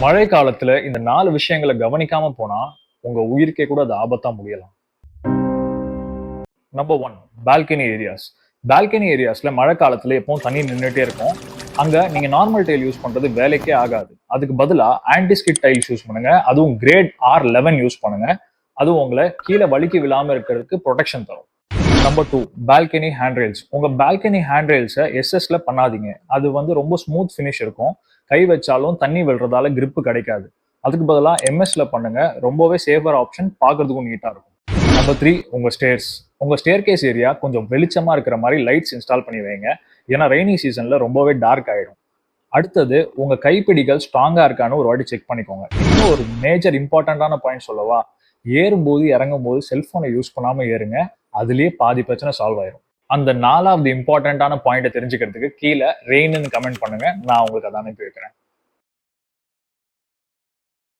மழை காலத்துல இந்த 4 விஷயங்கள கவனிக்காம போனா, உங்க உயிருக்கே கூட அது ஆபத்தா முடியலாம். Number 1 balcony areas. பால்கனி ஏரியாஸ்ல மழை காலத்துல எப்பவும் தண்ணி நின்னுட்டே இருக்கும். அங்க நீங்க நார்மல் டைல் யூஸ் பண்றது வேலைக்கே ஆகாது. அதுக்கு பதிலா ஆன்டி ஸ்கிட் டைல்ஸ் யூஸ் பண்ணுங்க. அதுவும் கிரேட் R11 யூஸ் பண்ணுங்க. அதுவும் உங்கள கீழ வழுக்கி விழாம இருக்கிறதுக்கு புரொடெக்ஷன் தரும். Number 2 balcony hand rails. உங்க பால்கனி ஹேண்ட் ரெயில்ஸ எஸ்எஸ்ல பண்ணாதீங்க. அது ரொம்ப ஸ்மூத் ஃபினிஷ் இருக்கும். கை வச்சாலும் தண்ணி விழுறதால கிரிப் கிடைக்காது. அதுக்கு பதிலா எம்எஸ்ல பண்ணுங்க. ரொம்பவே சேஃபர் ஆப்ஷன், பார்க்கிறதுக்கும் நீட்டா இருக்கும். நம்பர் 3 உங்க ஸ்டேர்ஸ். உங்க ஸ்டேர்கேஸ் ஏரியா கொஞ்சம் வெளிச்சமா இருக்கிற மாதிரி லைட்ஸ் இன்ஸ்டால் பண்ணி வைங்க. ஏன்னா ரெய்னி சீசன்ல ரொம்பவே டார்க் ஆயிடும். அடுத்தது உங்க கைப்பிடிகள் ஸ்ட்ராங்கா இருக்கான்னு ஒரு வாட்டி செக் பண்ணிக்கோங்க. இன்னும் ஒரு மேஜர் இம்பார்ட்டன்டான பாயிண்ட் சொல்லவா? ஏறும்போது இறங்கும்போது செல்போனை யூஸ் பண்ணாம ஏறுங்க. அதுலயே பாதி பிரச்சனை சால்வ் ஆயிரும். அந்த 4வது இம்பார்ட்டன்டான பாயிண்ட தெரிஞ்சுக்கிறதுக்கு கீழ ரெயின்னு கமெண்ட் பண்ணுங்க. நான் உங்களுக்கு அதை அனுப்பி வைக்கிறேன்.